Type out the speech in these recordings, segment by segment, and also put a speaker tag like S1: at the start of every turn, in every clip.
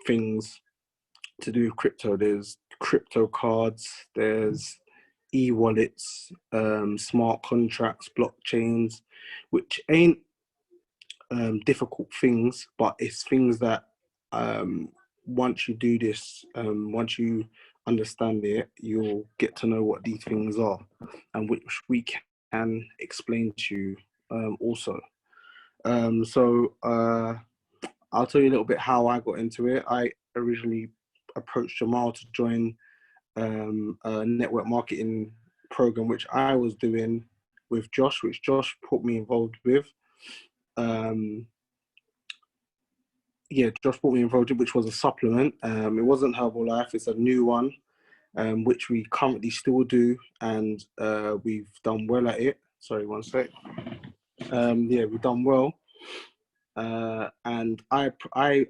S1: things to do with crypto. There's crypto cards, there's e-wallets, smart contracts, blockchains, which ain't difficult things, but it's things that once you do this, once you understand it, you'll get to know what these things are, and which we can explain to you also. So I'll tell you a little bit how I got into it. I originally approached Jamal to join a network marketing program, which I was doing with Josh, which Josh put me involved with. Josh put me involved, which was a supplement. It wasn't Herbalife, it's a new one, which we currently still do, and we've done well at it. Sorry, one sec. We've done well. And I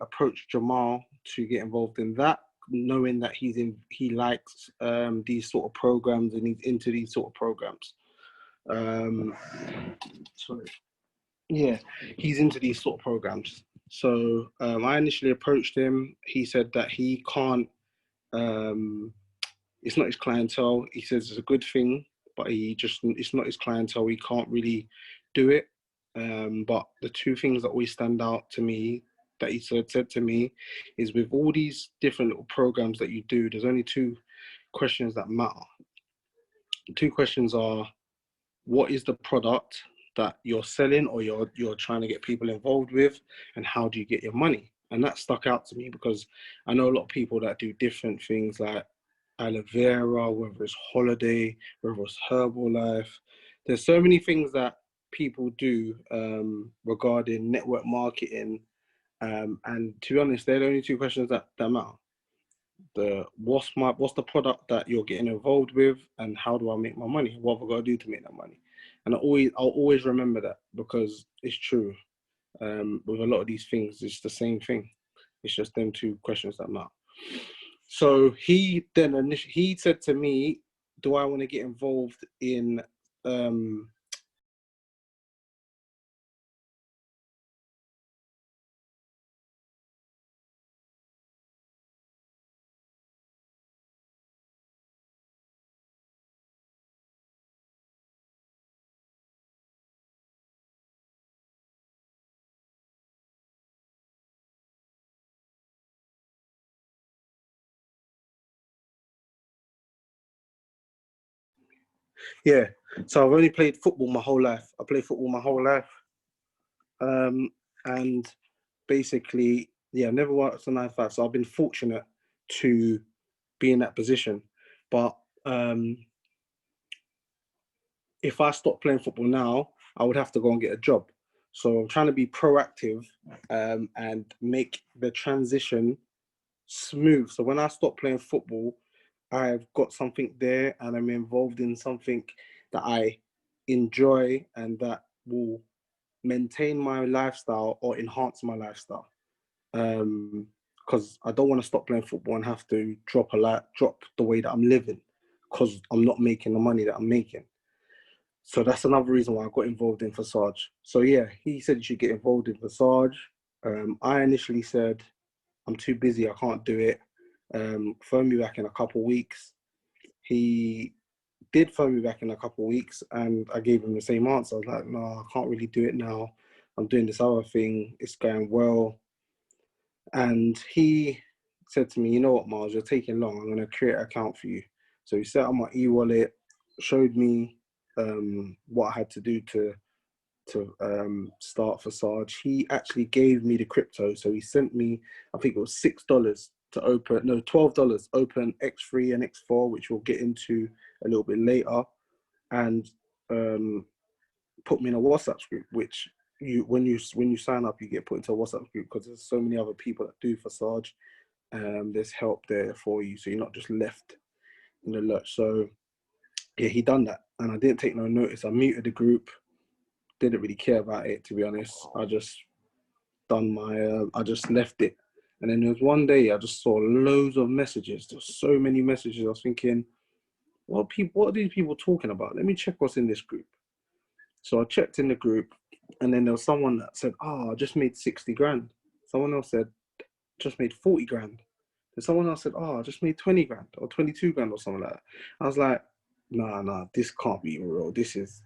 S1: approached Jamal to get involved in that, knowing that he likes these sort of programs and he's into these sort of programs. He's into these sort of programs. So I initially approached him. He said that he can't, it's not his clientele. He says it's a good thing, but it's not his clientele. He can't really do it. But the two things that always stand out to me that he said to me is, with all these different little programs that you do, there's only two questions that matter. The two questions are, what is the product that you're selling or you're trying to get people involved with, and how do you get your money? And that stuck out to me because I know a lot of people that do different things like aloe vera, whether it's holiday, whether it's Herbalife. There's so many things that people do regarding network marketing, and to be honest, they're the only two questions that matter. What's the product that you're getting involved with, and how do I make my money? What have I got to do to make that money? And I'll always remember that, because it's true. With a lot of these things, it's the same thing. It's just them two questions that matter. So he said to me, do I want to get involved in so I've only played football my whole life. I played football my whole life. And basically, I never worked a 9 to 5. So I've been fortunate to be in that position. But if I stop playing football now, I would have to go and get a job. So I'm trying to be proactive and make the transition smooth. So when I stop playing football, I've got something there and I'm involved in something that I enjoy and that will maintain my lifestyle or enhance my lifestyle. Because I don't want to stop playing football and have to drop the way that I'm living, because I'm not making the money that I'm making. So that's another reason why I got involved in Forsage. So he said you should get involved in Forsage. I initially said, I'm too busy, I can't do it. Phone me back in a couple of weeks. He did phone me back in a couple of weeks, and I gave him the same answer. I was like, no, I can't really do it now. I'm doing this other thing. It's going well. And he said to me, you know what, Miles, you're taking long. I'm going to create an account for you. So he set up my e-wallet, showed me what I had to do to start Forsage. He actually gave me the crypto. So he sent me, I think it was $6 to open, no, $12, open X3 and X4, which we'll get into a little bit later, and put me in a WhatsApp group, which when you sign up, you get put into a WhatsApp group, because there's so many other people that do Forsage. There's help there for you, so you're not just left in the lurch. So he done that, and I didn't take no notice. I muted the group, didn't really care about it, to be honest. I just I just left it. And then there was one day I just saw loads of messages. There's so many messages. I was thinking, what are these people talking about? Let me check what's in this group. So I checked in the group, and then there was someone that said, I just made 60 grand. Someone else said, just made 40 grand. And someone else said, oh, I just made 20 grand or 22 grand or something like that. I was like, nah, this can't be real. This is,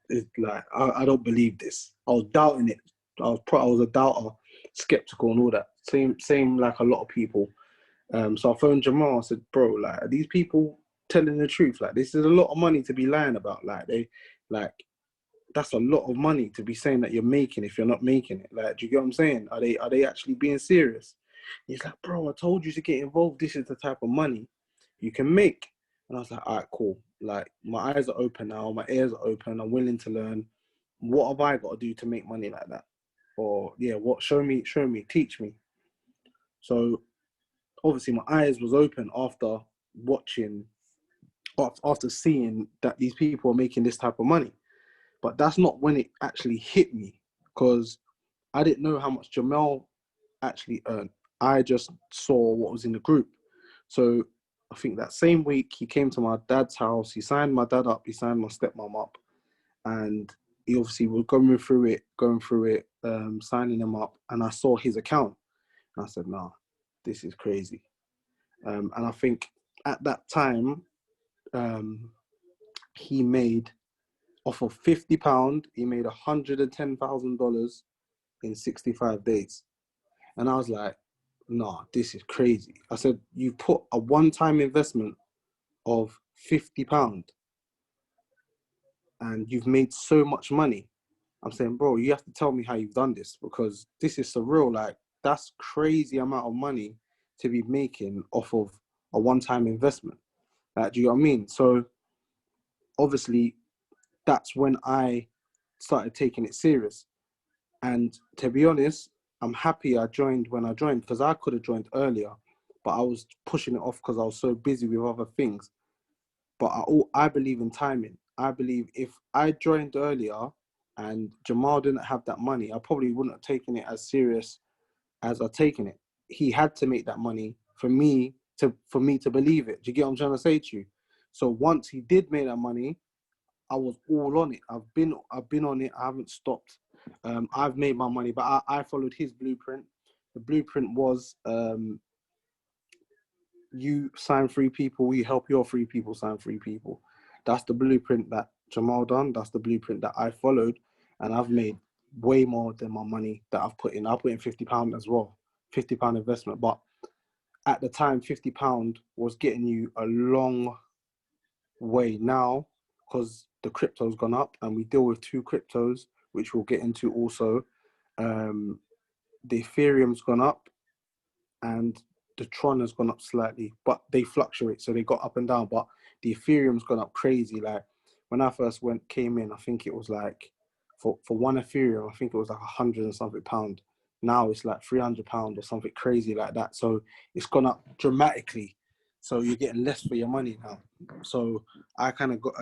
S1: it's like, I don't believe this. I was doubting it. I was a doubter, skeptical and all that. Same like a lot of people. So I phoned Jamal. I said, bro, like, are these people telling the truth? Like, this is a lot of money to be lying about. Like, that's a lot of money to be saying that you're making if you're not making it. Like, do you get what I'm saying? Are they actually being serious? He's like, bro, I told you to get involved. This is the type of money you can make. And I was like, all right, cool. Like, my eyes are open now. My ears are open. I'm willing to learn. What have I got to do to make money like that? Or yeah, what? Show me, teach me. So obviously my eyes was open after watching, after seeing that these people are making this type of money. But that's not when it actually hit me, because I didn't know how much Jamal actually earned. I just saw what was in the group. So I think that same week he came to my dad's house. He signed my dad up. He signed my stepmom up, and he obviously was going through it, signing them up. And I saw his account, and I said, "Nah, this is crazy." And I think at that time, he made, off of £50, he made $110,000 in 65 days. And I was like, nah, this is crazy. I said, you put a one-time investment of £50 and you've made so much money. I'm saying, bro, you have to tell me how you've done this, because this is surreal. Like, that's crazy amount of money to be making off of a one-time investment. Like, do you know what I mean? So obviously that's when I started taking it serious. And to be honest, I'm happy I joined when I joined, because I could have joined earlier, but I was pushing it off because I was so busy with other things. But I believe in timing. I believe if I joined earlier and Jamal didn't have that money, I probably wouldn't have taken it as serious as I've taken it. He had to make that money for me to believe it. Do you get what I'm trying to say to you? So once he did make that money, I was all on it. I've been on it. I haven't stopped. I've made my money, but I followed his blueprint. The blueprint was, you sign 3 people, you help your 3 people sign 3 people. That's the blueprint that Jamal done. That's the blueprint that I followed, and I've made way more than my money that I've put in. I put in £50 as well, £50 investment. But at the time, £50 was getting you a long way. Now, because the crypto's gone up and we deal with 2 cryptos, which we'll get into also. The Ethereum's gone up and the Tron has gone up slightly, but they fluctuate, so they got up and down. But the Ethereum's gone up crazy. Like, when I first came in, I think it was like, for one Ethereum, I think it was like 100 and something pound. Now it's like £300 or something crazy like that. So it's gone up dramatically. So you're getting less for your money now. So I kind of got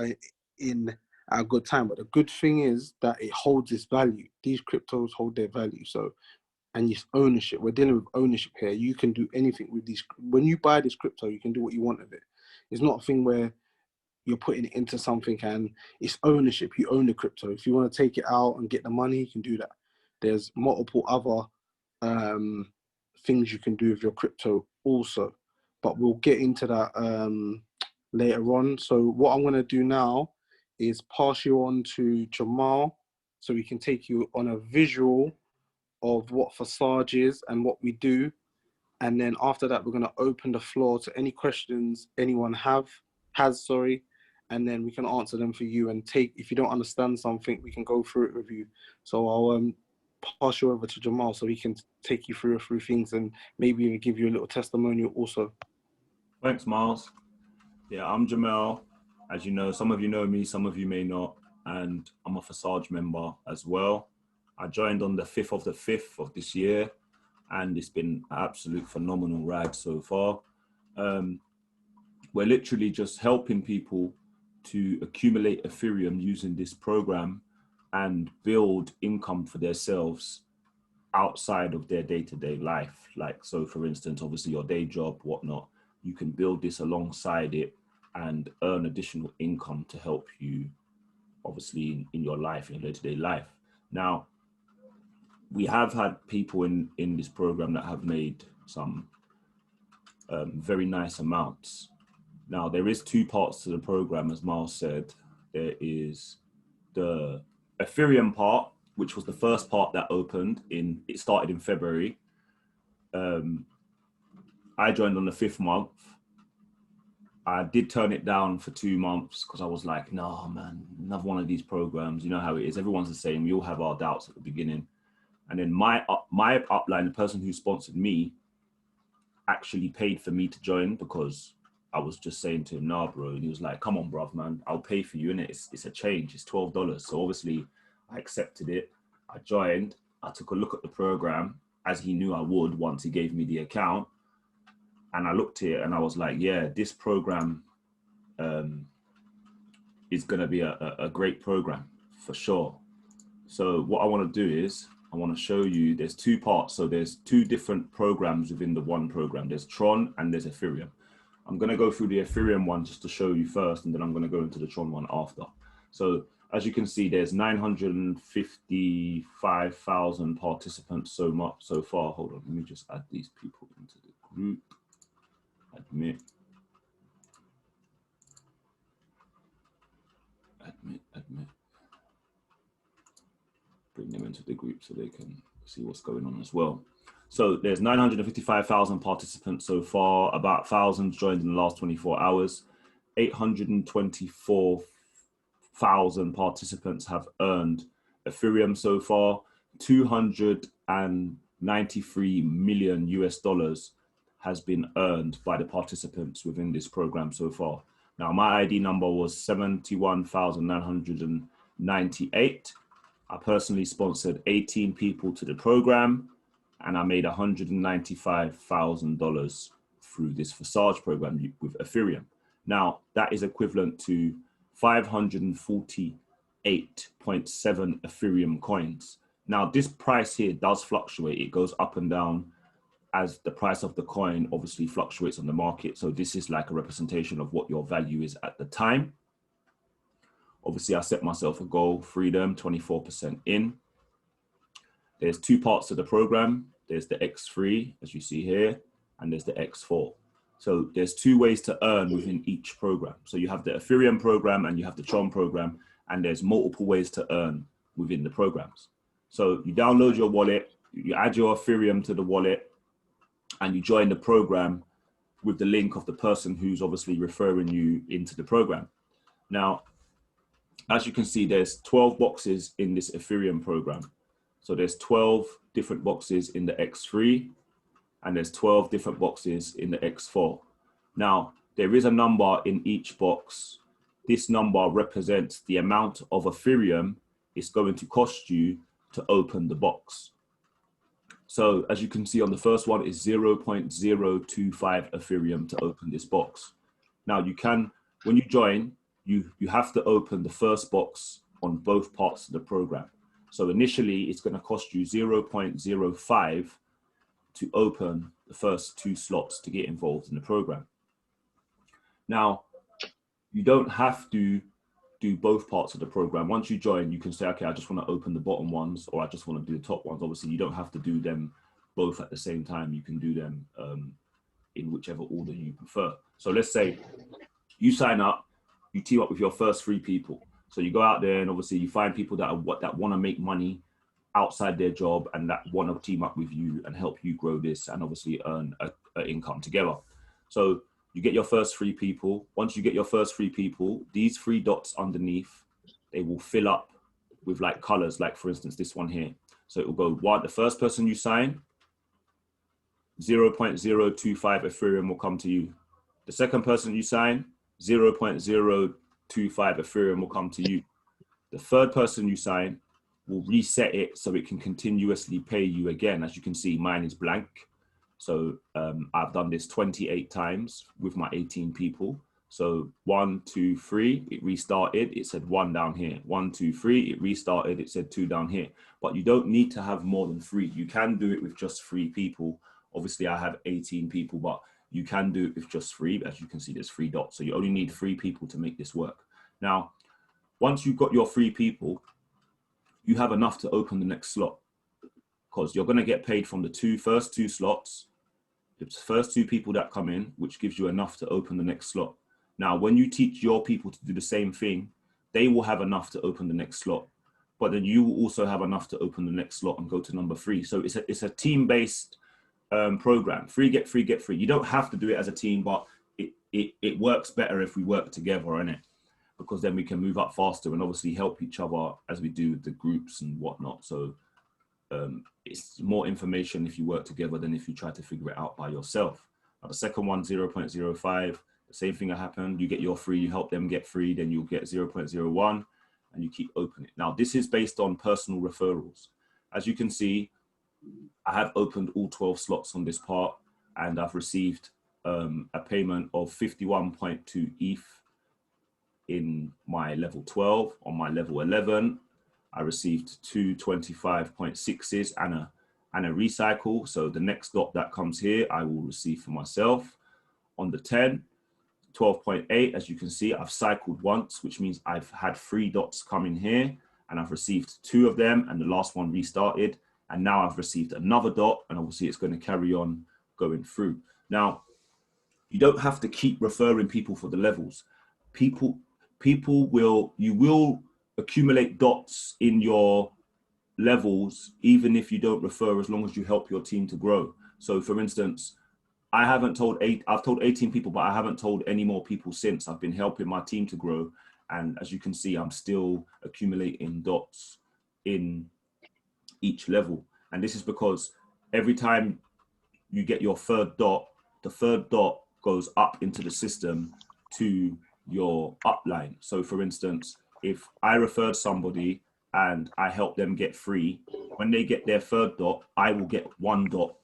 S1: in at a good time. But the good thing is that it holds its value. These cryptos hold their value. So, and it's ownership. We're dealing with ownership here. You can do anything with these. When you buy this crypto, you can do what you want with it. It's not a thing where you're putting it into something and it's ownership. You own the crypto. If you want to take it out and get the money, you can do that. There's multiple other things you can do with your crypto also, but we'll get into that later on. So what I'm going to do now is pass you on to Jamal so we can take you on a visual of what forsage is and what we do. And then after that, we're going to open the floor to any questions anyone has, and then we can answer them for you. And if you don't understand something, we can go through it with you. So I'll pass you over to Jamal so he can take you through a few things and maybe even give you a little testimonial also.
S2: Thanks, Miles. Yeah, I'm Jamal. As you know, some of you know me, some of you may not, and I'm a Forsage member as well. I joined on the 5th of the 5th of this year, and it's been an absolute phenomenal ride so far. We're literally just helping people to accumulate Ethereum using this program and build income for themselves outside of their day-to-day life. Like, so for instance, obviously your day job, whatnot, you can build this alongside it and earn additional income to help you, obviously, in your life, in your day-to-day life. Now, we have had people in this program that have made some very nice amounts. Now, there is two parts to the program, as Miles said. There is the Ethereum part, which was the first part that opened it started in February. I joined on the 5th month. I did turn it down for 2 months because I was like, no, man, another one of these programs. You know how it is. Everyone's the same. We all have our doubts at the beginning. And then my upline, the person who sponsored me, actually paid for me to join because I was just saying to him, nah, bro. And he was like, come on, bruv, man, I'll pay for you. And it's a change. It's $12. So obviously I accepted it. I joined. I took a look at the program as he knew I would once he gave me the account. And I looked at it and I was like, yeah, this program is going to be a great program for sure. So what I want to do is I want to show you, there's two parts. So there's two different programs within the one program. There's Tron and there's Ethereum. I'm going to go through the Ethereum one just to show you first, and then I'm going to go into the Tron one after. So as you can see, there's 955,000 participants so far. Hold on, let me just add these people into the group. Admit. Bring them into the group so they can see what's going on as well. So there's 955,000 participants so far, about 1,000 joined in the last 24 hours. 824,000 participants have earned Ethereum so far. 293 million US dollars has been earned by the participants within this program so far. Now, my ID number was 71,998. I personally sponsored 18 people to the program, and I made $195,000 through this forsage program with Ethereum. Now, that is equivalent to 548.7 Ethereum coins. Now, this price here does fluctuate. It goes up and down as the price of the coin obviously fluctuates on the market. So this is like a representation of what your value is at the time. Obviously, I set myself a goal, freedom, 24% in. There's two parts to the program. There's the X3, as you see here, and there's the X4. So there's two ways to earn within each program. So you have the Ethereum program and you have the Tron program, and there's multiple ways to earn within the programs. So you download your wallet, you add your Ethereum to the wallet, and you join the program with the link of the person who's obviously referring you into the program. Now, as you can see, there's 12 boxes in this Ethereum program. So there's 12 different boxes in the X3, and there's 12 different boxes in the X4. Now, there is a number in each box. This number represents the amount of Ethereum it's going to cost you to open the box. So as you can see on the first one is 0.025 Ethereum to open this box. Now you can, when you join, you have to open the first box on both parts of the program. So initially it's going to cost you 0.05 to open the first 2 slots to get involved in the program. Now, you don't have to do both parts of the program. Once you join, you can say, okay, I just want to open the bottom ones, or I just want to do the top ones. Obviously, you don't have to do them both at the same time. You can do them in whichever order you prefer. So let's say you sign up, you team up with your first 3 people. So you go out there and obviously you find people that want to make money outside their job and that want to team up with you and help you grow this and obviously earn an income together. So you get your first 3 people. Once you get your first 3 people, these 3 dots underneath, they will fill up with like colors, like for instance, this one here. So it will go, the first person you sign, 0.025 Ethereum will come to you. The second person you sign, 0.025 Ethereum will come to you. The third person you sign will reset it so it can continuously pay you again. As you can see, mine is blank. So I've done this 28 times with my 18 people. So 1, 2, 3, it restarted. It said 1 down here. 1, 2, 3, it restarted. It said 2 down here. But you don't need to have more than 3. You can do it with just 3 people. Obviously, I have 18 people, but you can do it with just 3. As you can see, there's 3 dots. So you only need 3 people to make this work. Now, once you've got your 3 people, you have enough to open the next slot, because you're going to get paid from the first two slots the first 2 people that come in, which gives you enough to open the next slot. Now, when you teach your people to do the same thing, they will have enough to open the next slot, but then you will also have enough to open the next slot and go to number 3. So it's a team-based program. Free, get free, get free. You don't have to do it as a team, but it works better if we work together, innit? Because then we can move up faster and obviously help each other as we do with the groups and whatnot. So it's more information if you work together than if you try to figure it out by yourself. Now the second one, 0.05, the same thing that happened. You get your free, you help them get free, then you'll get 0.01 and you keep opening. Now this is based on personal referrals. As you can see, I have opened all 12 slots on this part and I've received a payment of 51.2 ETH in my level 12. On my level 11, I received 2 25.6s and a recycle. So the next dot that comes here, I will receive for myself. On the 10, 12.8, as you can see, I've cycled once, which means I've had 3 dots come in here and I've received 2 of them and the last one restarted. And now I've received another dot and obviously it's going to carry on going through. Now, you don't have to keep referring people for the levels. You will accumulate dots in your levels, even if you don't refer, as long as you help your team to grow. So for instance, I've told 18 people, but I haven't told any more people since. I've been helping my team to grow. And as you can see, I'm still accumulating dots in each level. And this is because every time you get your 3rd dot, the 3rd dot goes up into the system to your upline. So for instance, if I referred somebody and I help them get free, when they get their 3rd dot, I will get 1 dot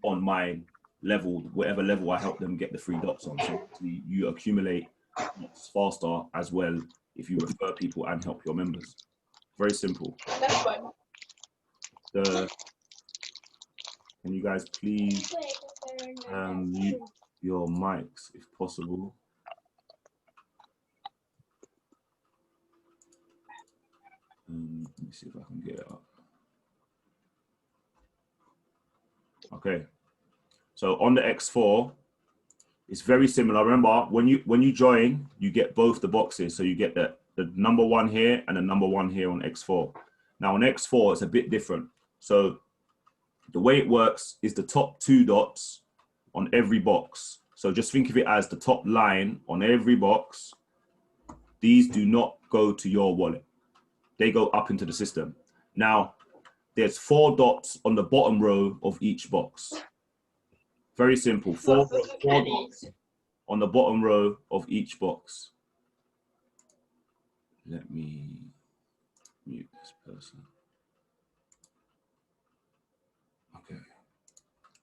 S2: on my level, whatever level I help them get the 3 dots on. So you accumulate dots faster as well if you refer people and help your members. Very simple.
S3: That's fun.
S2: Can you guys please mute your mics if possible? Let me see if I can get it up. Okay. So on the X4, it's very similar. Remember, when you join, you get both the boxes. So you get the number 1 here and the number 1 here on X4. Now on X4, it's a bit different. So the way it works is the top 2 dots on every box. So just think of it as the top line on every box. These do not go to your wallet. They go up into the system. Now, there's 4 dots on the bottom row of each box. Very simple. 4 dots on the bottom row of each box. Let me mute this person. Okay.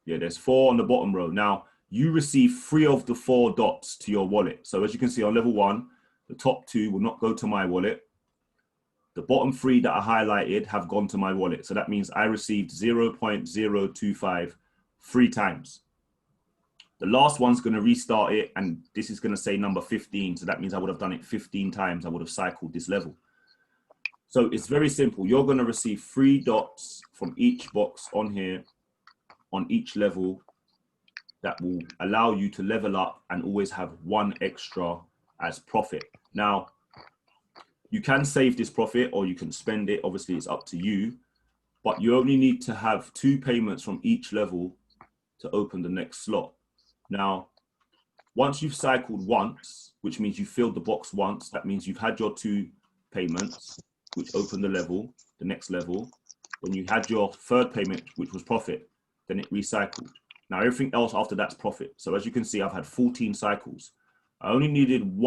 S2: Yeah, there's 4 on the bottom row. Now, you receive 3 of the 4 dots to your wallet. So as you can see on level 1, the top 2 will not go to my wallet. The bottom 3 that I highlighted have gone to my wallet. So that means I received 0.025 3 times. The last one's going to restart it, and this is going to say number 15. So that means I would have done it 15 times. I would have cycled this level. So it's very simple. You're going to receive 3 dots from each box on here, on each level, that will allow you to level up and always have 1 extra as profit. Now, you can save this profit or you can spend it. Obviously, it's up to you, but you only need to have 2 payments from each level to open the next slot. Now, once you've cycled once, which means you filled the box once, that means you've had your 2 payments, which opened the level, the next level. When you had your 3rd payment, which was profit, then it recycled. Now, everything else after that's profit. So as you can see, I've had 14 cycles. I only needed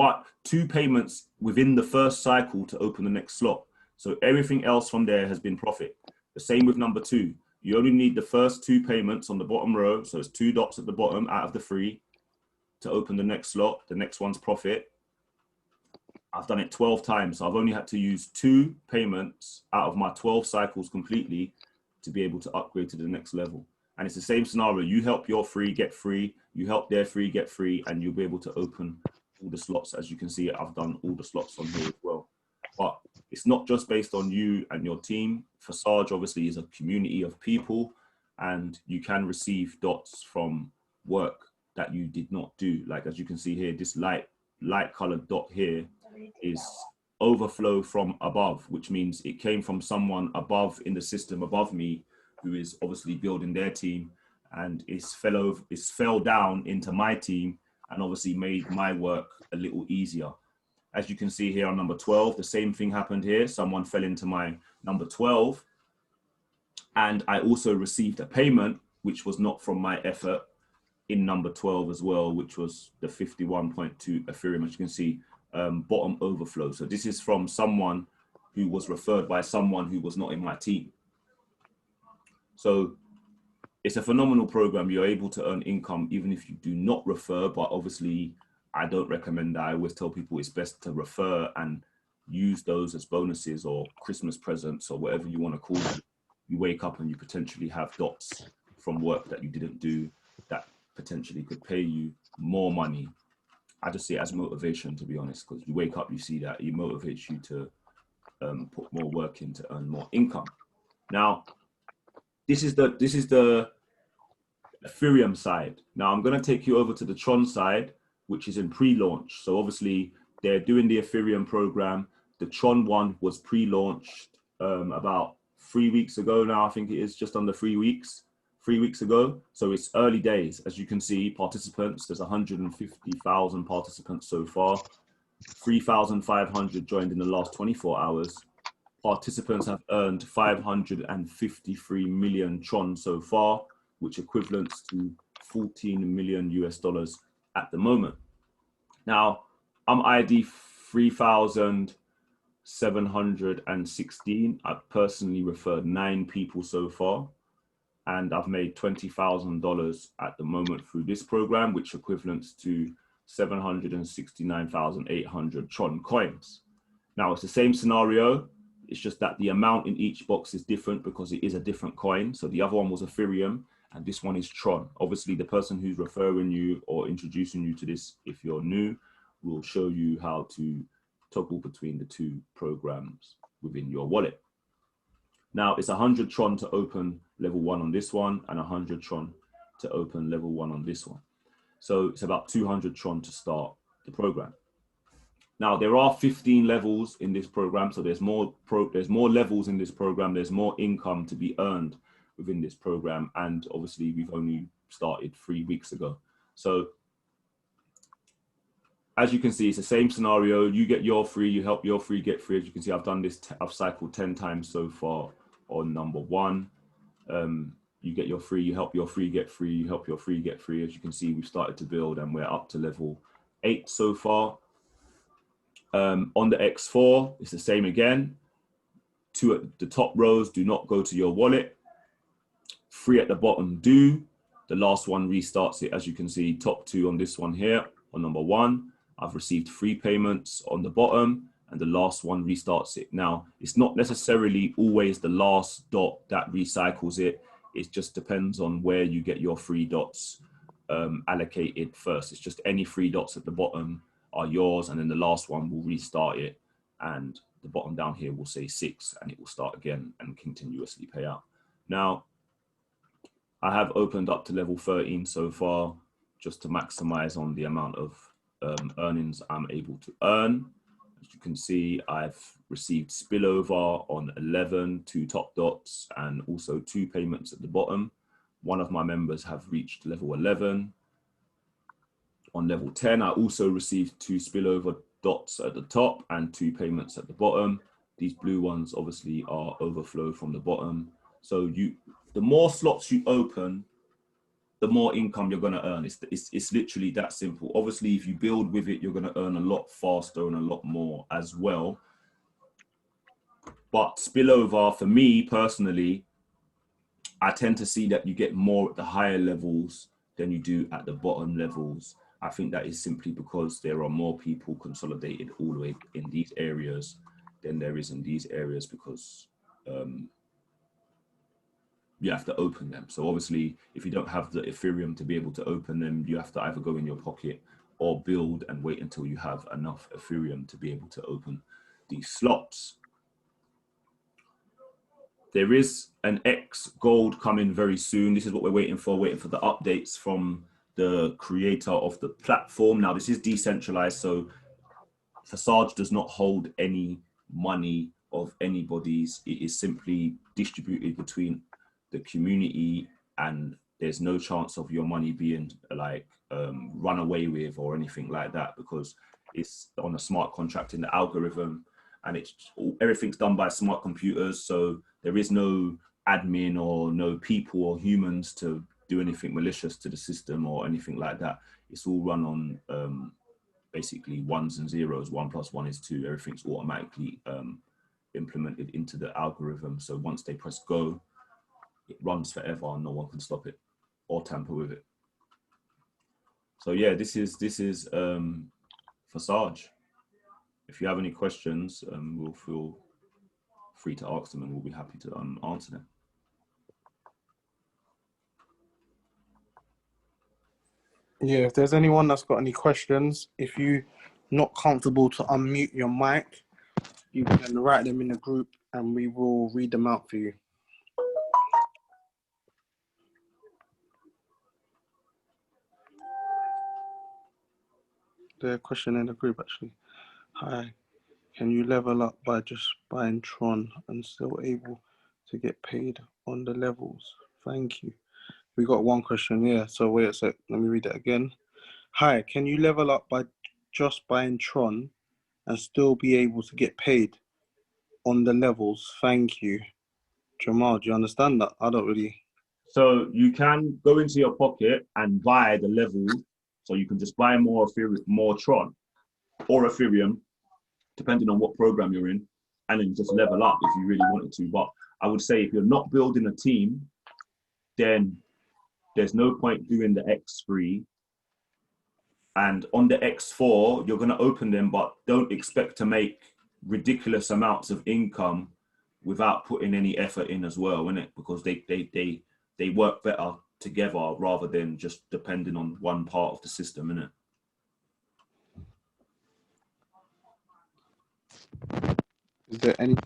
S2: 2 payments within the 1st cycle to open the next slot. So everything else from there has been profit. The same with number 2. You only need the first 2 payments on the bottom row. So it's 2 dots at the bottom out of the 3 to open the next slot. The next one's profit. I've done it 12 times. So I've only had to use 2 payments out of my 12 cycles completely to be able to upgrade to the next level. And it's the same scenario. You help your free get free, you help their free get free, and you'll be able to open all the slots. As you can see, I've done all the slots on here as well. But it's not just based on you and your team. Forsage obviously is a community of people, and you can receive dots from work that you did not do. Like, as you can see here, this light colored dot here is overflow from above, which means it came from someone above in the system above me, who is obviously building their team, and it's fell down into my team and obviously made my work a little easier. As you can see here on number 12, the same thing happened here. Someone fell into my number 12, and I also received a payment which was not from my effort in number 12 as well, which was the 51.2 Ethereum. As you can see, bottom overflow. So this is from someone who was referred by someone who was not in my team. So it's a phenomenal program. You're able to earn income even if you do not refer, but obviously I don't recommend that. I always tell people it's best to refer and use those as bonuses or Christmas presents or whatever you want to call them. You wake up and you potentially have dots from work that you didn't do that potentially could pay you more money. I just see it as motivation, to be honest, because you wake up, you see that, it motivates you to put more work in to earn more income. Now, this is the Ethereum side. Now I'm going to take you over to the Tron side, which is in pre-launch. So obviously they're doing the Ethereum program. The Tron one was pre-launched about 3 weeks ago now. I think it is just under 3 weeks ago. So it's early days. As you can see, participants, there's 150,000 participants so far. 3,500 joined in the last 24 hours. Participants have earned 553 million Tron so far, which equivalents to 14 million US dollars at the moment. Now, I'm ID 3,716. I've personally referred 9 people so far, and I've made $20,000 at the moment through this program, which equivalents to 769,800 Tron coins. Now, it's the same scenario. It's just that the amount in each box is different because it is a different coin. So the other one was Ethereum, and this one is Tron. Obviously, the person who's referring you or introducing you to this, if you're new, will show you how to toggle between the two programs within your wallet. Now, it's 100 Tron to open level 1 on this one, and 100 Tron to open level 1 on this one. So it's about 200 Tron to start the program. Now, there are 15 levels in this program, so there's more levels in this program. There's more income to be earned within this program, and obviously we've only started 3 weeks ago. So as you can see, it's the same scenario. You get your free, you help your free get free. As you can see, I've done this, I've cycled 10 times so far on number 1. You get your free, you help your free get free, you help your free get free. As you can see, we've started to build and we're up to level 8 so far. On the X4, it's the same again. 2 at the top rows do not go to your wallet. 3 at the bottom do. The last one restarts it. As you can see, top 2 on this one here, on number 1, I've received 3 payments on the bottom, and the last one restarts it. Now, it's not necessarily always the last dot that recycles it. It just depends on where you get your 3 dots allocated first. It's just any 3 dots at the bottom are yours, and then the last one will restart it, and the bottom down here will say 6, and it will start again and continuously pay out. Now, I have opened up to level 13 so far, just to maximize on the amount of earnings I'm able to earn. As you can see, I've received spillover on 11, 2 top dots, and also 2 payments at the bottom. One of my members have reached level 11. On level 10, I also received 2 spillover dots at the top and 2 payments at the bottom. These blue ones obviously are overflow from the bottom. So the more slots you open, the more income you're going to earn. It's literally that simple. Obviously, if you build with it, you're going to earn a lot faster and a lot more as well. But spillover, for me personally, I tend to see that you get more at the higher levels than you do at the bottom levels. I think that is simply because there are more people consolidated all the way in these areas than there is in these areas, because you have to open them. So obviously, if you don't have the Ethereum to be able to open them, you have to either go in your pocket or build and wait until you have enough Ethereum to be able to open these slots. There is an X gold coming very soon. This is what we're waiting for the updates from the creator of the platform. Now, this is decentralized, so Forsage does not hold any money of anybody's. It is simply distributed between the community, and there's no chance of your money being like run away with or anything like that, because it's on a smart contract in the algorithm, and everything's done by smart computers. So there is no admin or no people or humans to do anything malicious to the system or anything like that. It's all run on basically ones and zeros. 1 + 1 is 2. Everything's automatically implemented into the algorithm. So once they press go, it runs forever and no one can stop it or tamper with it. So yeah, this is Forsage. If you have any questions, we'll feel free to ask them and we'll be happy to answer them.
S1: Yeah, if there's anyone that's got any questions, if you're not comfortable to unmute your mic, you can write them in the group and we will read them out for you. The question in the group actually. Hi, can you level up by just buying Tron and still able to get paid on the levels? Thank you. We got one question here, so wait a sec, let me read it again. Hi, can you level up by just buying Tron and still be able to get paid on the levels? Thank you. Jamal, do you understand that? I don't really.
S2: So you can go into your pocket and buy the levels. So you can just buy more Ethereum, more Tron or Ethereum, depending on what program you're in, and then just level up if you really wanted to. But I would say if you're not building a team, then there's no point doing the X3. And on the X4, you're going to open them, but don't expect to make ridiculous amounts of income without putting any effort in as well, innit? Because they work better together rather than just depending on one part of the system, innit?
S1: Is there any?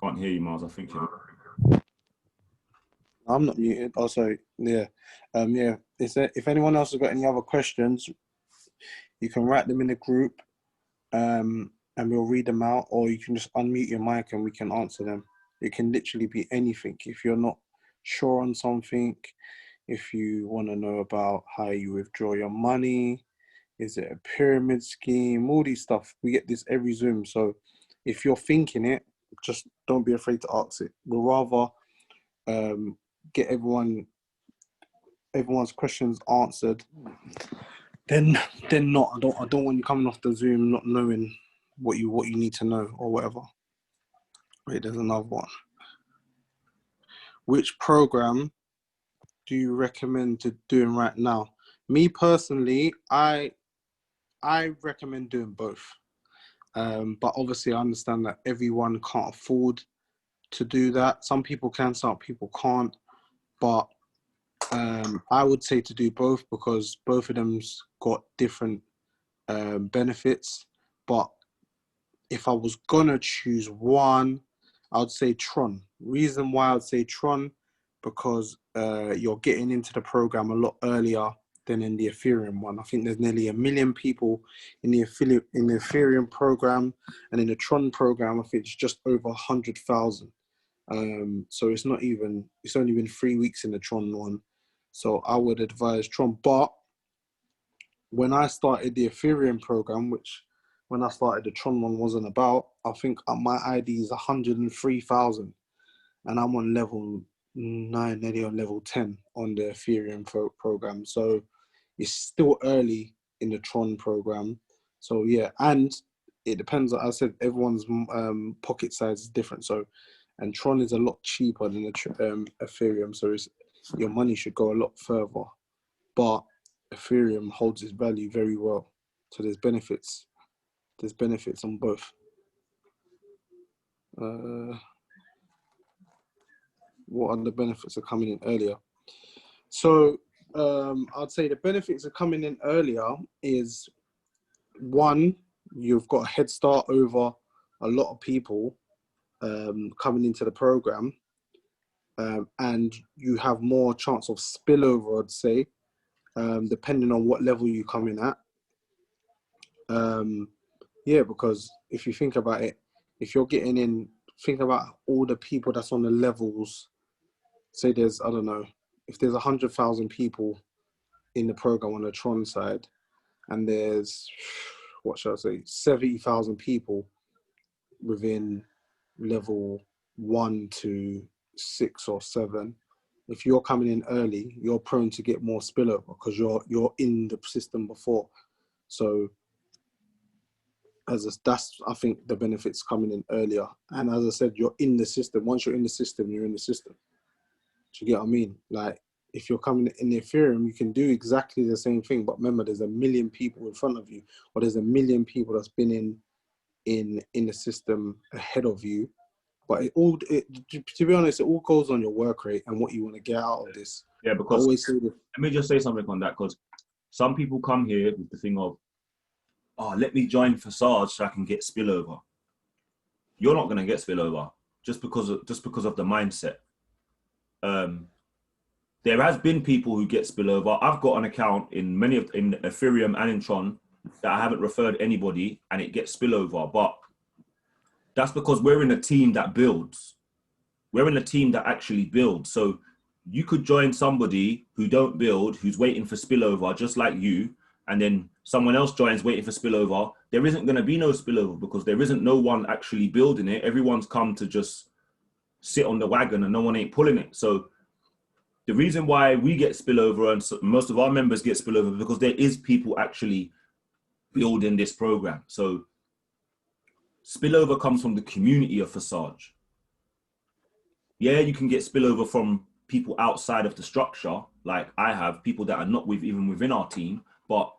S2: Can't hear you, Miles. I think you're...
S1: I'm not muted. Oh, sorry. Yeah. Yeah. If anyone else has got any other questions, you can write them in the group, and we'll read them out, or you can just unmute your mic and we can answer them. It can literally be anything. If you're not sure on something, if you want to know about how you withdraw your money, is it a pyramid scheme, all these stuff. We get this every Zoom. So if you're thinking it, just don't be afraid to ask it. We'll rather get everyone's questions answered then not. I don't want you coming off the Zoom not knowing what you need to know or whatever. Wait, there's another one. Which program do you recommend doing right now? Me personally, I recommend doing both. But obviously I understand that everyone can't afford to do that. Some people can, some people can't. But I would say to do both because both of them's got different benefits. But if I was gonna choose one, I would say Tron. Reason why I would say Tron, because you're getting into the program a lot earlier than in the Ethereum one. I think there's nearly 1 million people in the Ethereum program, and in the Tron program, I think it's just over 100,000. So it's only been 3 weeks in the Tron one. So I would advise Tron. But when I started the Ethereum program, which when I started the Tron one wasn't about, I think my ID is 103,000 and I'm on level 9, nearly on level 10 on the Ethereum program. So it's still early in the Tron program. So yeah, and it depends. Like I said, everyone's pocket size is different. So, and Tron is a lot cheaper than the Ethereum. So your money should go a lot further. But Ethereum holds its value very well. So there's benefits. There's benefits on both. What are the benefits of coming in earlier? So I'd say the benefits of coming in earlier is, one, you've got a head start over a lot of people coming into the program, and you have more chance of spillover, I'd say, depending on what level you come in at. Yeah, because if you think about it, if you're getting in, think about all the people that's on the levels. Say there's, I don't know, if there's 100,000 people in the program on the Tron side, and there's, what should I say, 70,000 people within level 1 to 6 or 7. If you're coming in early, you're prone to get more spillover because you're in the system before. So that's, I think, the benefits coming in earlier. And as I said, you're in the system. Once you're in the system, you're in the system. Do you get what I mean? Like, if you're coming in Ethereum, you can do exactly the same thing. But remember, there's a million people in front of you, or there's a million people that's been in the system ahead of you. But to be honest, it all goes on your work rate and what you want to get out of this.
S2: Yeah, because
S1: always say this.
S2: Let me just say something on that, because some people come here with the thing of, oh, let me join Forsage so I can get spillover. You're not going to get spillover just because of the mindset. There has been people who get spillover. I've got an account in Ethereum and in Tron that I haven't referred anybody, and it gets spillover. But that's because we're in a team that builds. We're in a team that actually builds. So you could join somebody who don't build, who's waiting for spillover, just like you, and then someone else joins waiting for spillover. There isn't going to be no spillover because there isn't no one actually building it. Everyone's come to just sit on the wagon and no one ain't pulling it. So the reason why we get spillover and most of our members get spillover because there is people actually building this program. So spillover comes from the community of Forsage. Yeah, you can get spillover from people outside of the structure, like I have people that are not even within our team. But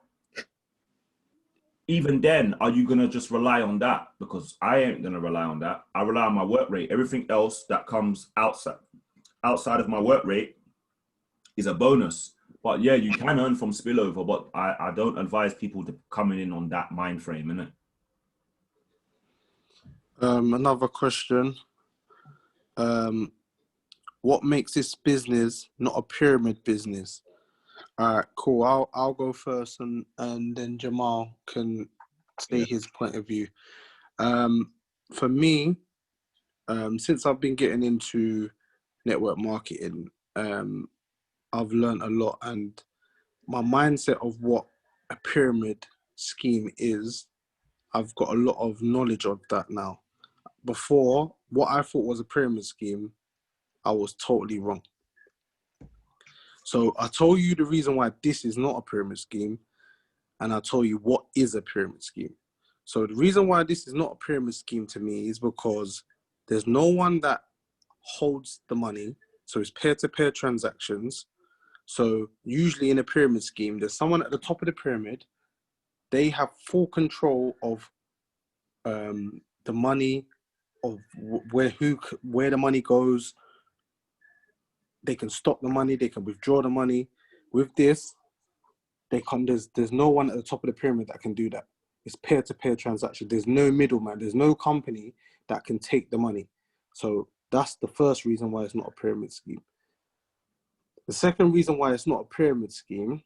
S2: even then, are you gonna just rely on that? Because I ain't gonna rely on that. I rely on my work rate. Everything else that comes outside of my work rate is a bonus. But yeah, you can earn from spillover, but I don't advise people to coming in on that mind frame, innit?
S1: Another question. What makes this business not a pyramid business? All right, cool. I'll go first, and then Jamal can say his point of view. For me, since I've been getting into network marketing, I've learned a lot, and my mindset of what a pyramid scheme is, I've got a lot of knowledge of that now. Before, what I thought was a pyramid scheme, I was totally wrong. So I told you the reason why this is not a pyramid scheme, and I told you what is a pyramid scheme. So the reason why this is not a pyramid scheme to me is because there's no one that holds the money. So it's peer-to-peer transactions. So usually in a pyramid scheme, there's someone at the top of the pyramid. They have full control of the money, of where the money goes. They can stop the money. They can withdraw the money. With this, there's no one at the top of the pyramid that can do that. It's peer-to-peer transaction. There's no middleman. There's no company that can take the money. So that's the first reason why it's not a pyramid scheme. The second reason why it's not a pyramid scheme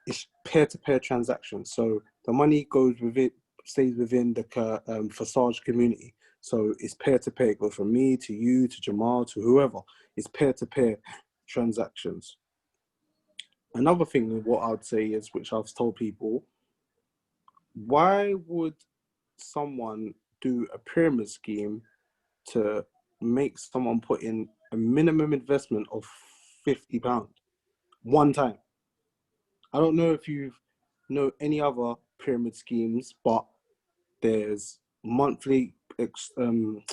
S1: is peer-to-peer transactions. So the money stays within the Forsage community. So it's peer-to-peer. It goes from me to you to Jamal to whoever. It's peer-to-peer transactions. Another thing, what I'd say is, which I've told people, why would someone do a pyramid scheme to make someone put in a minimum investment of £50 one time? I don't know if you know any other pyramid schemes, but there's monthly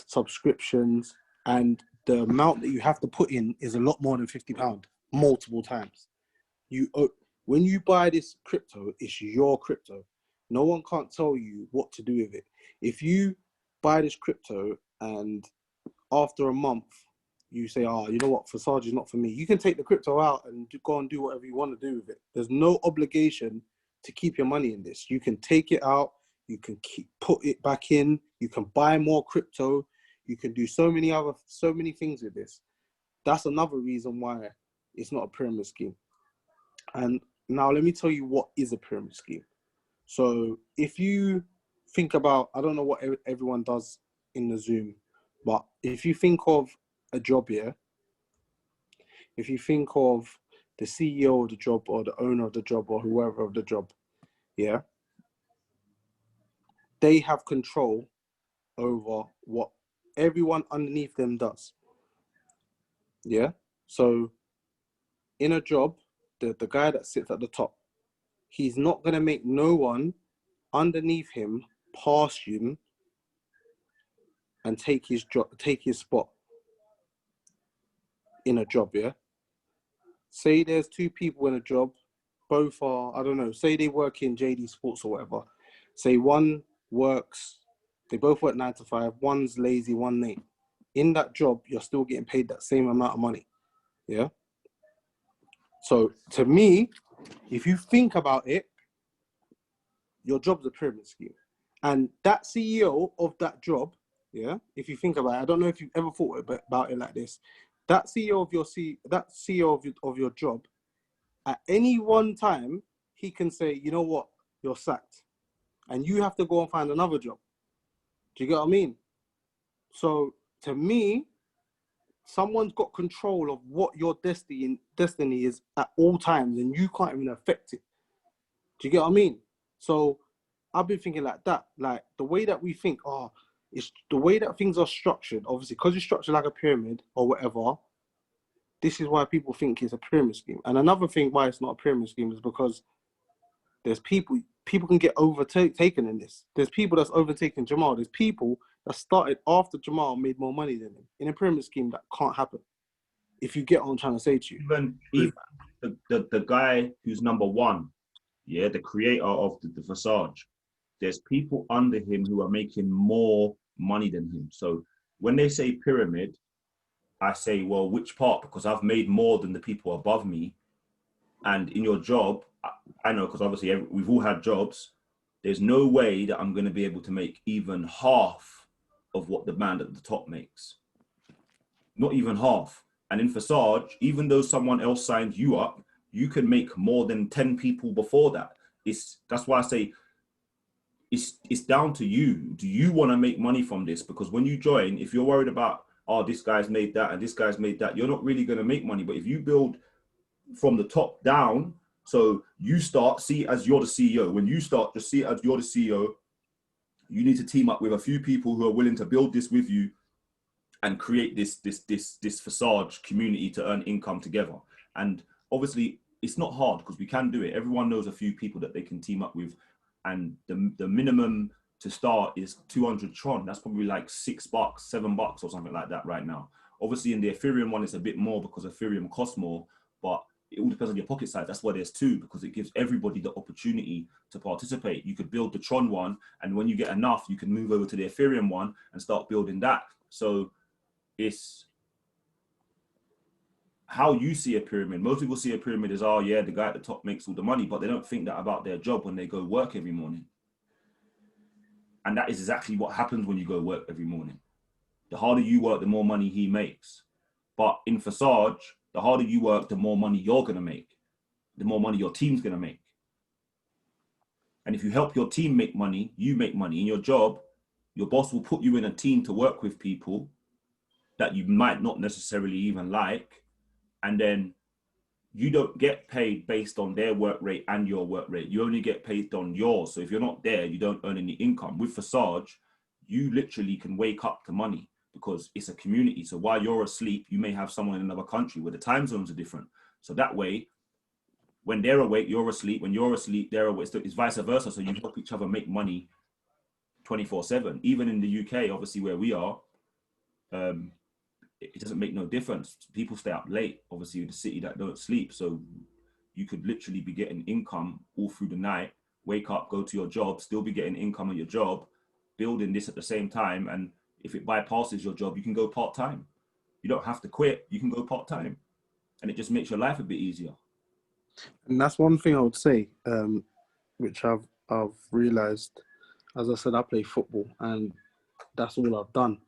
S1: subscriptions, and the amount that you have to put in is a lot more than £50 multiple times. When you buy this crypto, it's your crypto. No one can't tell you what to do with it. If you buy this crypto and after a month you say, oh, you know what, Forsage is not for me, you can take the crypto out and go and do whatever you want to do with it. There's no obligation to keep your money in this. You can take it out, you can put it back in, you can buy more crypto, You can do so many things with this. That's another reason why it's not a pyramid scheme. And now let me tell you what is a pyramid scheme. So if you think about, I don't know what everyone does in the Zoom, but if you think of a job here, if you think of the CEO of the job or the owner of the job or whoever of the job, yeah, they have control over what everyone underneath them does. Yeah. So in a job, the guy that sits at the top, he's not going to make no one underneath him pass him and take his spot in a job. Yeah. Say there's two people in a job, both are, I don't know, say they work in JD Sports or whatever. Say one works, they both work 9 to 5, one's lazy, one ain't. In that job, you're still getting paid that same amount of money. Yeah. So to me, if you think about it, your job's a pyramid scheme. And that CEO of that job, yeah, if you think about it, I don't know if you've ever thought about it like this. That CEO of your job, at any one time, he can say, you know what, you're sacked. And you have to go and find another job. Do you get what I mean? So to me, someone's got control of what your destiny is at all times, and you can't even affect it. Do you get what I mean? So I've been thinking like that, like the way that we think, it's the way that things are structured, obviously, because it's structured like a pyramid or whatever. This is why people think it's a pyramid scheme. And another thing why it's not a pyramid scheme is because there's people can get overtaken in this. There's people that's overtaken Jamal. There's people that started after Jamal made more money than him. In a pyramid scheme, that can't happen. If you get what I'm trying to say to you.
S2: Even the guy who's number one, yeah, the creator of the forsage, there's people under him who are making more money than him. So when they say pyramid, I say, well, which part? Because I've made more than the people above me. And in your job, I know, because obviously we've all had jobs, there's no way that I'm going to be able to make even half of what the man at the top makes. Not even half. And in forsage, even though someone else signed you up, you can make more than 10 people before that. That's why I say it's down to you. Do you want to make money from this? Because when you join, if you're worried about, oh, this guy's made that and this guy's made that, you're not really going to make money. But if you build from the top down, so you start, see it as you're the CEO. When you start, just see it as you're the CEO. You need to team up with a few people who are willing to build this with you and create this forsage community to earn income together. And obviously, it's not hard because we can do it. Everyone knows a few people that they can team up with, and the minimum to start is 200 Tron. That's probably like $6, $7 or something like that right now. Obviously, in the Ethereum one, it's a bit more because Ethereum costs more, but it all depends on your pocket size. That's why there's two, because it gives everybody the opportunity to participate. You could build the Tron one, and when you get enough, you can move over to the Ethereum one and start building that. So it's how you see a pyramid. Most people see a pyramid as, oh yeah, the guy at the top makes all the money, but they don't think that about their job when they go work every morning. And that is exactly what happens when you go work every morning. The harder you work, the more money he makes. But in forsage, the harder you work, the more money you're going to make, the more money your team's going to make. And if you help your team make money, you make money. In your job, your boss will put you in a team to work with people that you might not necessarily even like. And then you don't get paid based on their work rate and your work rate. You only get paid on yours. So if you're not there, you don't earn any income. With forsage, you literally can wake up to money because it's a community. So while you're asleep, you may have someone in another country where the time zones are different. So that way, when they're awake, you're asleep. When you're asleep, they're awake. So it's vice versa. So you help each other make money 24/7. Even in the UK, obviously where we are, it doesn't make no difference. People stay up late, obviously, in the city that don't sleep. So you could literally be getting income all through the night, wake up, go to your job, still be getting income on your job, building this at the same time. And if it bypasses your job, you can go part-time. You don't have to quit. You can go part-time. And it just makes your life a bit easier.
S1: And that's one thing I would say, which I've realized. As I said, I play football and that's all I've done.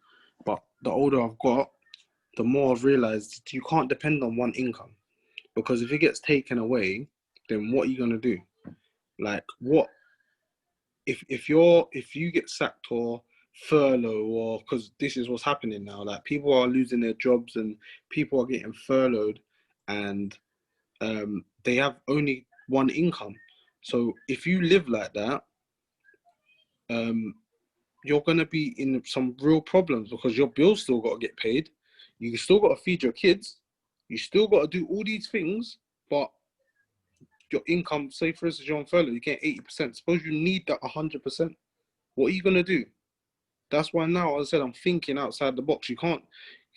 S1: But the older I've got, the more I've realized you can't depend on one income, because if it gets taken away, then what are you gonna do? Like, what if you get sacked or furlough, or because this is what's happening now, like people are losing their jobs and people are getting furloughed, and they have only one income. So if you live like that, you're gonna be in some real problems, because your bills still got to get paid, you still got to feed your kids, you still got to do all these things, but your income, say for instance you're on furlough, you get 80%. Suppose you need that 100%. What are you gonna do? That's why now, as I said, I'm thinking outside the box. You can't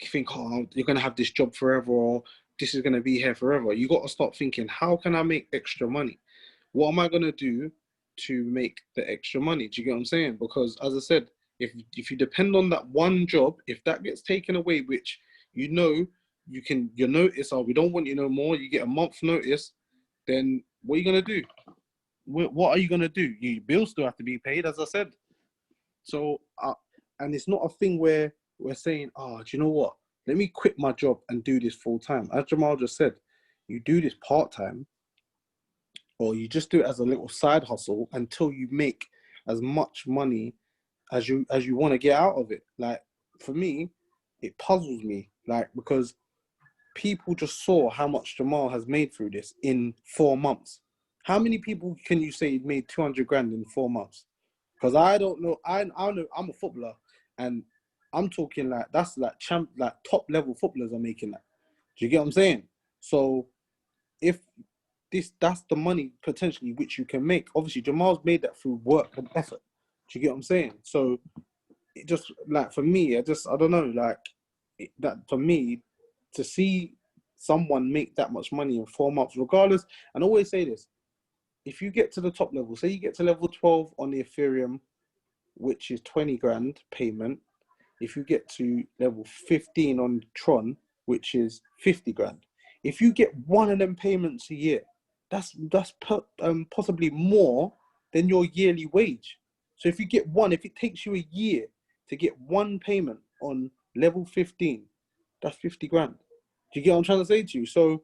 S1: think, oh, you're gonna have this job forever, or this is gonna be here forever. You got to start thinking, how can I make extra money? What am I gonna do to make the extra money? Do you get what I'm saying? Because as I said, if you depend on that one job, if that gets taken away, which you know you can, your notice, oh, we don't want you no more, you get a month notice, then what are you gonna do? What are you gonna do? Your bills still have to be paid, as I said. So, and it's not a thing where we're saying, oh, do you know what? Let me quit my job and do this full time. As Jamal just said, you do this part time, or you just do it as a little side hustle until you make as much money as you want to get out of it. Like, for me, it puzzles me, like, because people just saw how much Jamal has made through this in 4 months. How many people can you say made 200 grand in 4 months? Because I don't know. I know I'm a footballer, and I'm talking like that's like like top level footballers are making that. Do you get what I'm saying? So if that's the money potentially which you can make. Obviously, Jamal's made that through work and effort. Do you get what I'm saying? So it just, like, for me, I don't know, like, that for me, to see someone make that much money in 4 months, regardless, and I always say this, if you get to the top level, say you get to level 12 on the Ethereum, which is 20 grand payment, if you get to level 15 on Tron, which is 50 grand, if you get one of them payments a year, that's possibly more than your yearly wage. So if you get one, if it takes you a year to get one payment on level 15, that's 50 grand. Do you get what I'm trying to say to you? So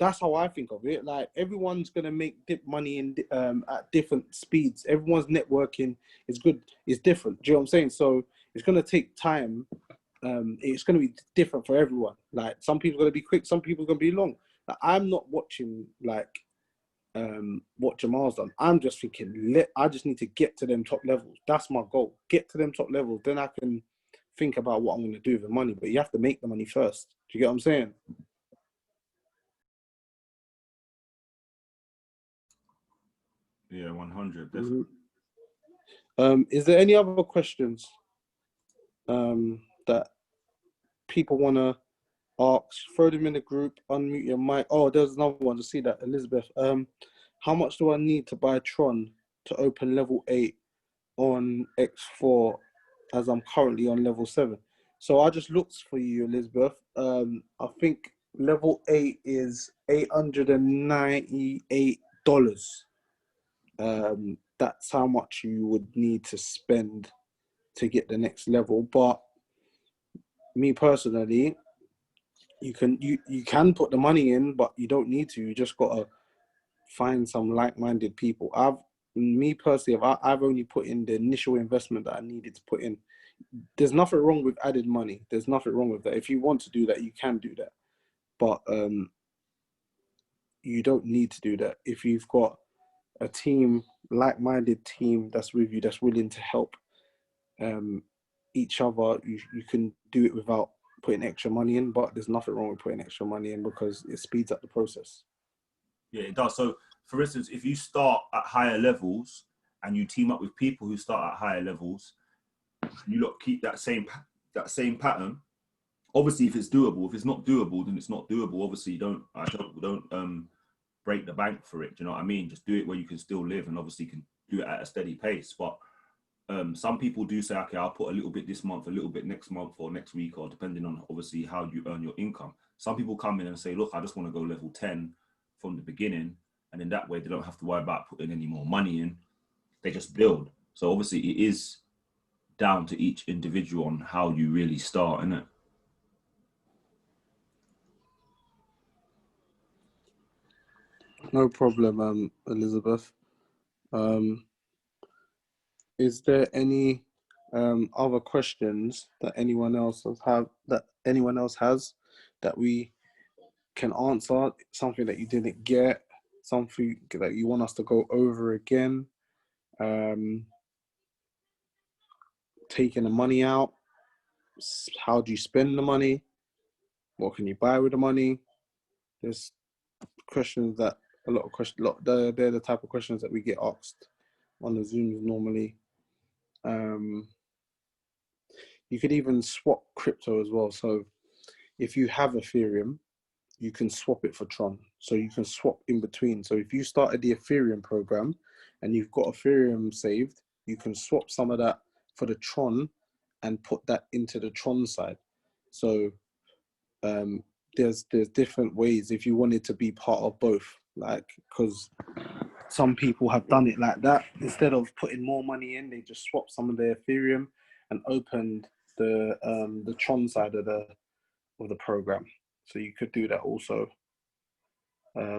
S1: that's how I think of it. Like, everyone's gonna make money in at different speeds. Everyone's networking is good, is different. Do you know what I'm saying? So it's gonna take time. It's gonna be different for everyone. Like, some people are gonna be quick, some people are gonna be long. Like, I'm not watching like what Jamal's done. I'm just thinking, I just need to get to them top levels. That's my goal. Get to them top levels, then I can think about what I'm gonna do with the money. But you have to make the money first. Do you get what I'm saying?
S2: Yeah, 100. Definitely.
S1: Is there any other questions that people want to ask? Throw them in the group, unmute your mic. Oh, there's another one to see that, Elizabeth. How much do I need to buy Tron to open level 8 on X4, as I'm currently on level 7? So I just looked for you, Elizabeth. I think level 8 is $898. That's how much you would need to spend to get the next level. But me personally, you can put the money in, but you don't need to. You just gotta find some like-minded people. Me personally, I've only put in the initial investment that I needed to put in. There's nothing wrong with added money. There's nothing wrong with that. If you want to do that, you can do that. But you don't need to do that. If you've got a team, like-minded team that's with you, that's willing to help each other, you can do it without putting extra money in. But there's nothing wrong with putting extra money in, because it speeds up the process.
S2: Yeah, it does. So, for instance, if you start at higher levels and you team up with people who start at higher levels, you lot keep that same pattern. Obviously, if it's doable. If it's not doable, then it's not doable. Obviously, I don't break the bank for it. Do you know what I mean? Just do it where you can still live, and obviously can do it at a steady pace. But some people do say, okay, I'll put a little bit this month, a little bit next month or next week, or depending on obviously how you earn your income. Some people come in and say, look, I just want to go level 10 from the beginning, and in that way they don't have to worry about putting any more money in. They just build. So obviously it is down to each individual on how you really start, innit?
S1: No problem, Elizabeth. Is there any other questions that anyone else has that we can answer? Something that you didn't get, something that you want us to go over again? Taking the money out, how do you spend the money? What can you buy with the money? There's questions that they're the type of questions that we get asked on the Zooms normally. You could even swap crypto as well. So if you have Ethereum, you can swap it for Tron. So you can swap in between. So if you started the Ethereum program and you've got Ethereum saved, you can swap some of that for the Tron and put that into the Tron side. So there's different ways if you wanted to be part of both, like, because some people have done it like that. Instead of putting more money in, they just swap some of their Ethereum and opened the Tron side of the program. So you could do that also. I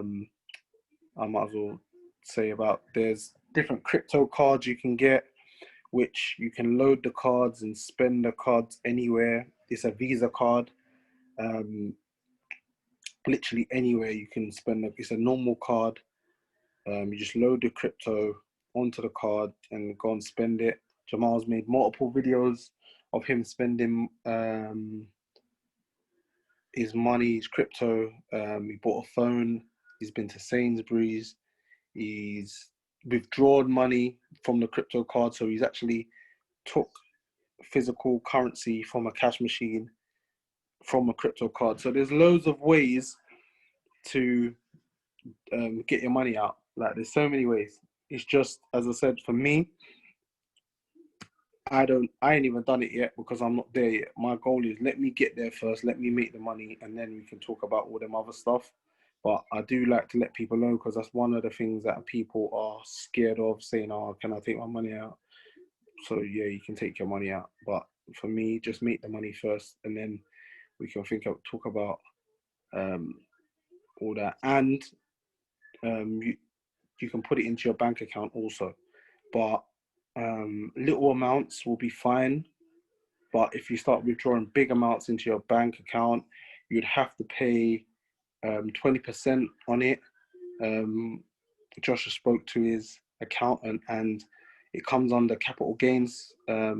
S1: might as well say about there's different crypto cards you can get, which you can load the cards and spend the cards anywhere. It's a Visa card. Literally anywhere you can spend it. It's a normal card. You just load the crypto onto the card and go and spend it. Jamal's made multiple videos of him spending his money, his crypto. He bought a phone. He's been to Sainsbury's. He's withdrawn money from the crypto card. So he's actually took physical currency from a cash machine from a crypto card. So there's loads of ways to get your money out. Like, there's so many ways. It's just, as I said, for me, I ain't even done it yet because I'm not there yet. My goal is let me get there first, let me make the money, and then we can talk about all them other stuff. But I do like to let people know, because that's one of the things that people are scared of, saying, oh, can I take my money out? So yeah, you can take your money out. But for me, just make the money first, and then we can talk about all that. And you can put it into your bank account also. But little amounts will be fine. But if you start withdrawing big amounts into your bank account, you'd have to pay 20% on it. Joshua spoke to his accountant, and it comes under capital gains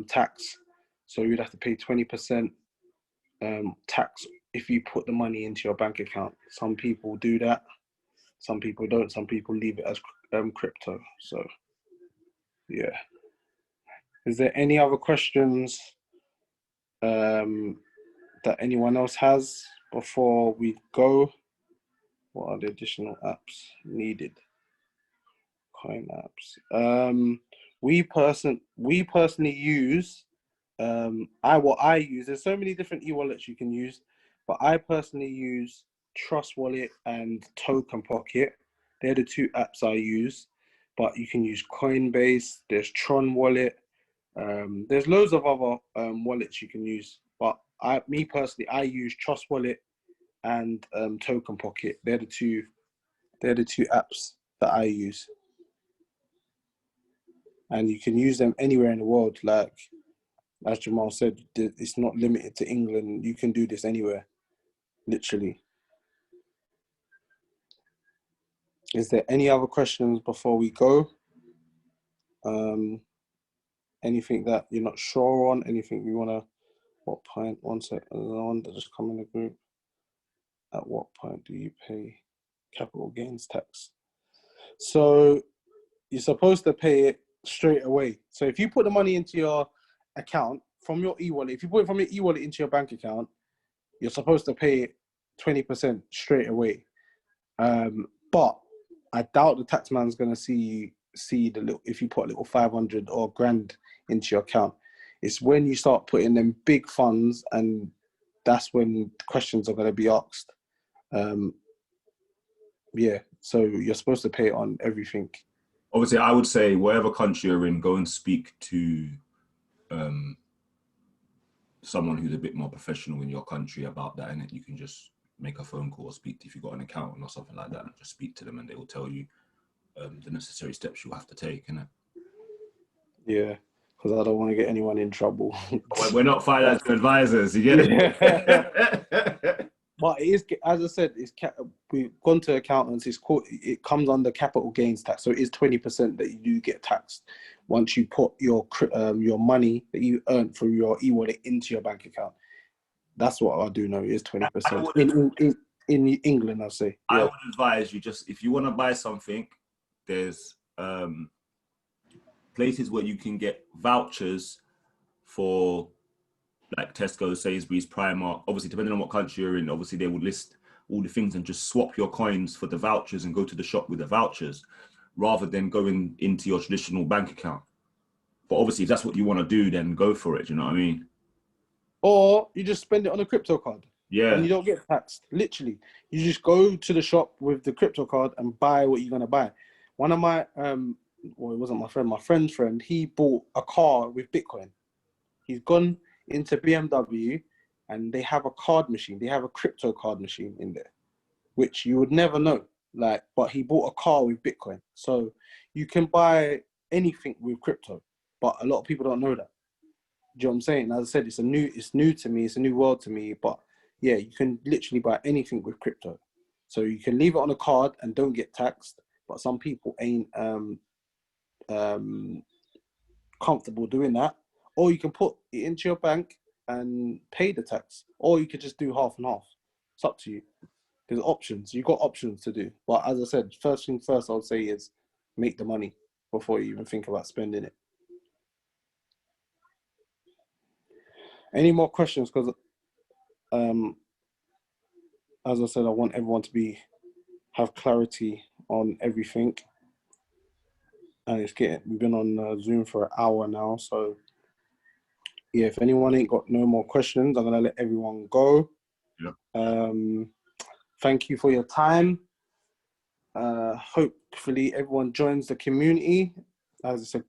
S1: tax. So you'd have to pay 20% tax if you put the money into your bank account. Some people do that. Some people don't. Some people leave it as crypto. So yeah. Is there any other questions that anyone else has before we go? What are the additional apps needed? Coin apps. We personally use I use. There's so many different e-wallets you can use, but I personally use Trust Wallet and Token Pocket. They're the two apps I use. But you can use Coinbase. There's Tron Wallet. There's loads of other wallets you can use, but me personally, I use Trust Wallet and Token Pocket. They're the two apps that I use, and you can use them anywhere in the world. Like, as Jamal said, it's not limited to England. You can do this anywhere, literally. Is there any other questions before we go? Anything that you're not sure on? Anything you wanna? What point? One sec. Another one that just come in the group. At what point do you pay capital gains tax? So you're supposed to pay it straight away. So if you put the money into your account from your e-wallet, if you put it from your e-wallet into your bank account, you're supposed to pay it 20% straight away. But I doubt the taxman's gonna see the little, if you put a little 500 or grand into your account. It's when you start putting them big funds, and that's when questions are gonna be asked. Yeah, so you're supposed to pay it on everything.
S2: Obviously, I would say whatever country you're in, go and speak to someone who's a bit more professional in your country about that, and you can just make a phone call or speak to, if you've got an accountant or something like that, and just speak to them and they will tell you the necessary steps you have to take, innit?
S1: Yeah, because I don't want to get anyone in trouble.
S2: We're not financial advisors, you get it?
S1: But it is, as I said, we've gone to accountants. It comes under capital gains tax, so it is 20% that you do get taxed once you put your money that you earn from your e-wallet into your bank account. That's what I do know. It is 20% in England. I'll say. Yeah.
S2: I would advise you, just if you want to buy something, there's places where you can get vouchers for, like Tesco, Sainsbury's, Primark. Obviously, depending on what country you're in, obviously they will list all the things and just swap your coins for the vouchers and go to the shop with the vouchers, rather than going into your traditional bank account. But obviously, if that's what you want to do, then go for it. Do you know what I mean?
S1: Or you just spend it on a crypto card.
S2: Yeah.
S1: And you don't get taxed. Literally, you just go to the shop with the crypto card and buy what you're gonna buy. One of my well, it wasn't my friend, my friend's friend. He bought a car with Bitcoin. He's gone into BMW, and they have a card machine. They have a crypto card machine in there, which you would never know. Like, but he bought a car with Bitcoin, so you can buy anything with crypto. But a lot of people don't know that. Do you know what I'm saying? As I said, it's new to me. It's a new world to me. But yeah, you can literally buy anything with crypto. So you can leave it on a card and don't get taxed. But some people ain't comfortable doing that. Or you can put it into your bank and pay the tax. Or you could just do half and half. It's up to you. There's options. You've got options to do. But as I said, first thing first, I would say is make the money before you even think about spending it. Any more questions? Because as I said, I want everyone to have clarity on everything. And we've been on Zoom for an hour now. So yeah, if anyone ain't got no more questions, I'm gonna let everyone go.
S2: Yeah.
S1: Thank you for your time. Hopefully everyone joins the community, as it's a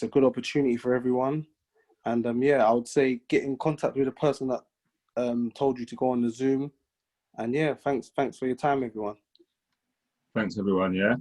S1: good opportunity for everyone. And yeah, I would say get in contact with the person that told you to go on the Zoom. And yeah, thanks for your time, everyone.
S2: Thanks, everyone. Yeah.